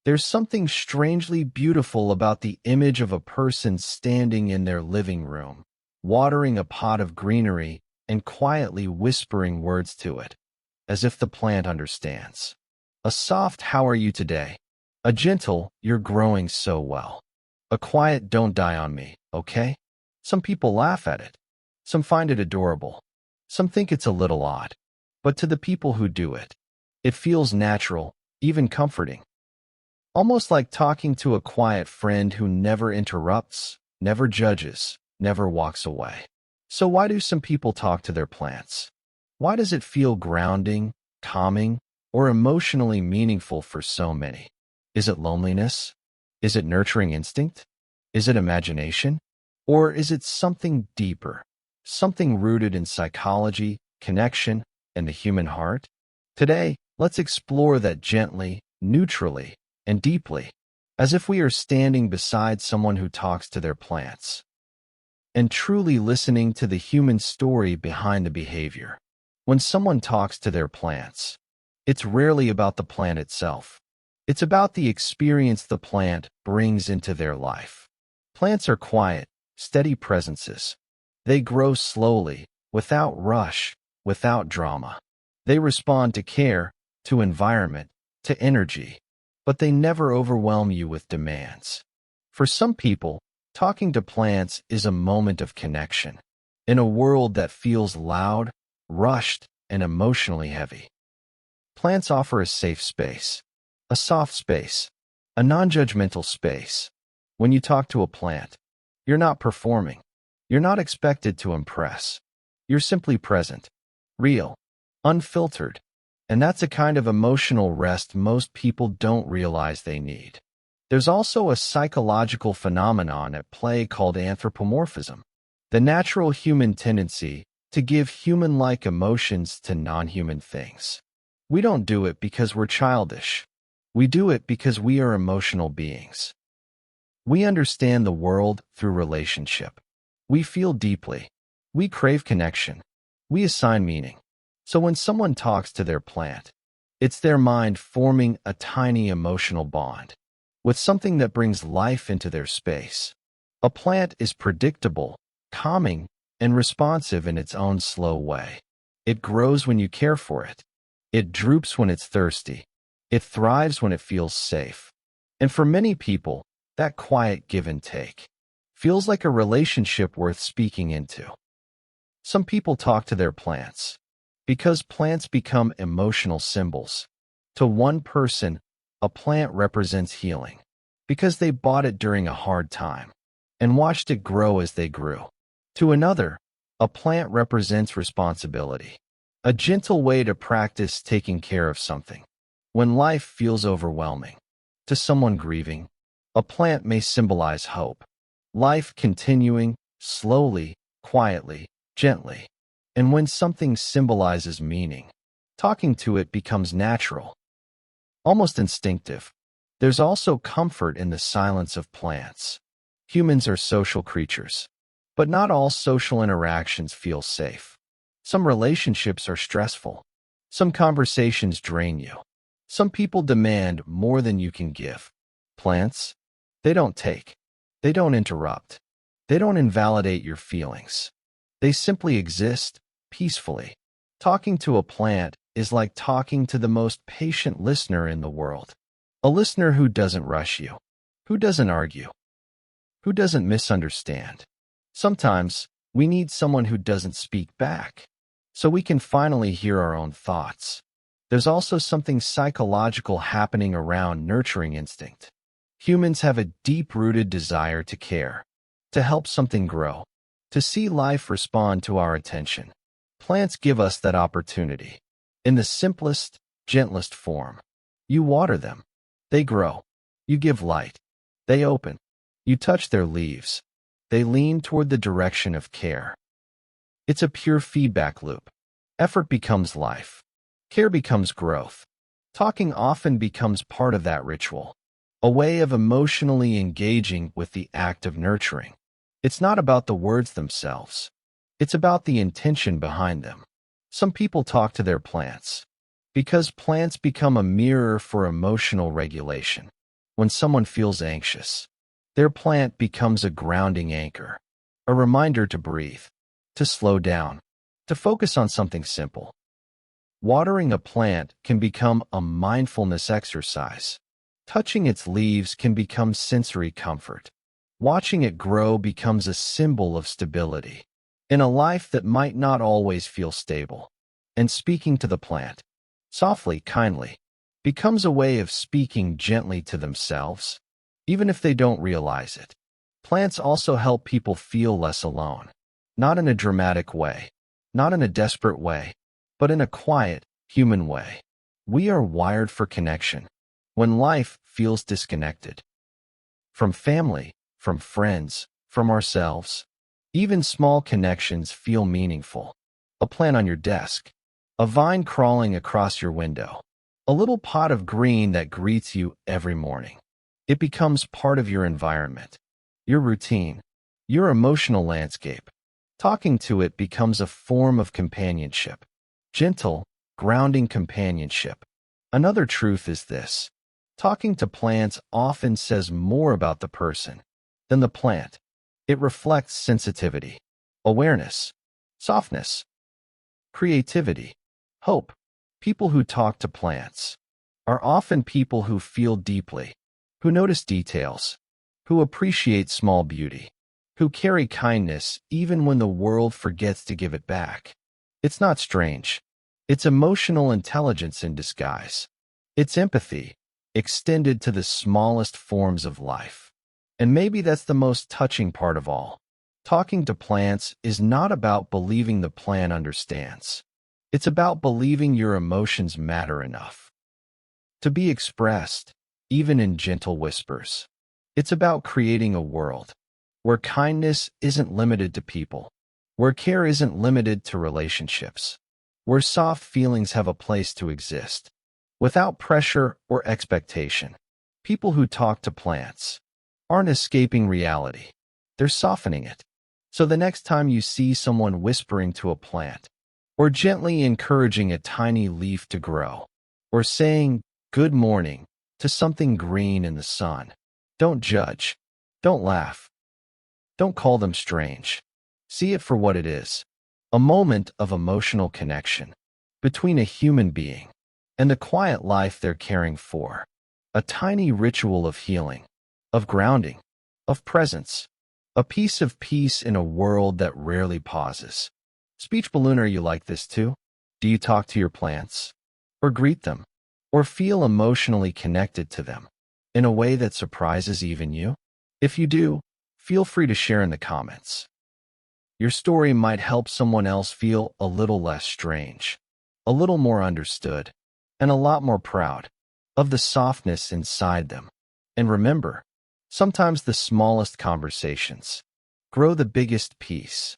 There's something strangely beautiful about the image of a person standing in their living room, watering a pot of greenery and quietly whispering words to it, as if the plant understands. A soft "How are you today?" A gentle "You're growing so well." A quiet "Don't die on me, okay?" Some people laugh at it. Some find it adorable. Some think it's a little odd. But to the people who do it, it feels natural, even comforting. Almost like talking to a quiet friend who never interrupts, never judges, never walks away. So why do some people talk to their plants? Why does it feel grounding, calming, or emotionally meaningful for so many? Is it loneliness? Is it nurturing instinct? Is it imagination? Or is it something deeper, something rooted in psychology, connection, and the human heart? Today, let's explore that gently, neutrally, and deeply, as if we are standing beside someone who talks to their plants, and truly listening to the human story behind the behavior. When someone talks to their plants, it's rarely about the plant itself. It's about the experience the plant brings into their life. Plants are quiet, steady presences. They grow slowly, without rush, without drama. They respond to care, to environment, to energy, but they never overwhelm you with demands. For some people, talking to plants is a moment of connection. In a world that feels loud, rushed, and emotionally heavy, plants offer a safe space, a soft space, a non-judgmental space. When you talk to a plant, you're not performing. You're not expected to impress. You're simply present, real, unfiltered. And that's a kind of emotional rest most people don't realize they need. There's also a psychological phenomenon at play called anthropomorphism, the natural human tendency to give human-like emotions to non-human things. We don't do it because we're childish. We do it because we are emotional beings. We understand the world through relationship. We feel deeply. We crave connection. We assign meaning. So when someone talks to their plant, it's their mind forming a tiny emotional bond with something that brings life into their space. A plant is predictable, calming, and responsive in its own slow way. It grows when you care for it. It droops when it's thirsty. It thrives when it feels safe. And for many people, that quiet give and take feels like a relationship worth speaking into. Some people talk to their plants because plants become emotional symbols. To one person, a plant represents healing because they bought it during a hard time and watched it grow as they grew. To another, a plant represents responsibility, a gentle way to practice taking care of something when life feels overwhelming. To someone grieving, a plant may symbolize hope, life continuing slowly, quietly, gently. And when something symbolizes meaning, talking to it becomes natural, almost instinctive. There's also comfort in the silence of plants. Humans are social creatures, but not all social interactions feel safe. Some relationships are stressful. Some conversations drain you. Some people demand more than you can give. Plants, they don't take. They don't interrupt. They don't invalidate your feelings. They simply exist peacefully. Talking to a plant is like talking to the most patient listener in the world. A listener who doesn't rush you, who doesn't argue, who doesn't misunderstand. Sometimes we need someone who doesn't speak back, so we can finally hear our own thoughts. There's also something psychological happening around nurturing instinct. Humans have a deep-rooted desire to care, to help something grow, to see life respond to our attention. Plants give us that opportunity. In the simplest, gentlest form. You water them. They grow. You give light. They open. You touch their leaves. They lean toward the direction of care. It's a pure feedback loop. Effort becomes life. Care becomes growth. Talking often becomes part of that ritual, a way of emotionally engaging with the act of nurturing. It's not about the words themselves. It's about the intention behind them. Some people talk to their plants because plants become a mirror for emotional regulation. When someone feels anxious, their plant becomes a grounding anchor, a reminder to breathe, to slow down, to focus on something simple. Watering a plant can become a mindfulness exercise. Touching its leaves can become sensory comfort. Watching it grow becomes a symbol of stability in a life that might not always feel stable. And speaking to the plant, softly, kindly, becomes a way of speaking gently to themselves, even if they don't realize it. Plants also help people feel less alone, not in a dramatic way, not in a desperate way, but in a quiet, human way. We are wired for connection when life feels disconnected. From family, from friends, from ourselves, even small connections feel meaningful. A plant on your desk, a vine crawling across your window, a little pot of green that greets you every morning. It becomes part of your environment, your routine, your emotional landscape. Talking to it becomes a form of companionship, gentle, grounding companionship. Another truth is this: talking to plants often says more about the person than the plant. It reflects sensitivity, awareness, softness, creativity, hope. People who talk to plants are often people who feel deeply, who notice details, who appreciate small beauty, who carry kindness even when the world forgets to give it back. It's not strange. It's emotional intelligence in disguise. It's empathy, extended to the smallest forms of life. And maybe that's the most touching part of all. Talking to plants is not about believing the plant understands. It's about believing your emotions matter enough to be expressed, even in gentle whispers. It's about creating a world where kindness isn't limited to people, where care isn't limited to relationships, where soft feelings have a place to exist, without pressure or expectation. People who talk to plants aren't escaping reality. They're softening it. So the next time you see someone whispering to a plant, or gently encouraging a tiny leaf to grow, or saying good morning to something green in the sun, don't judge. Don't laugh. Don't call them strange. See it for what it is: a moment of emotional connection between a human being and the quiet life they're caring for. A tiny ritual of healing, of grounding, of presence. A piece of peace in a world that rarely pauses. Speech balloon, are you like this too? Do you talk to your plants? Or greet them? Or feel emotionally connected to them in a way that surprises even you? If you do, feel free to share in the comments. Your story might help someone else feel a little less strange, a little more understood, and a lot more proud of the softness inside them. And remember, sometimes the smallest conversations grow the biggest peace.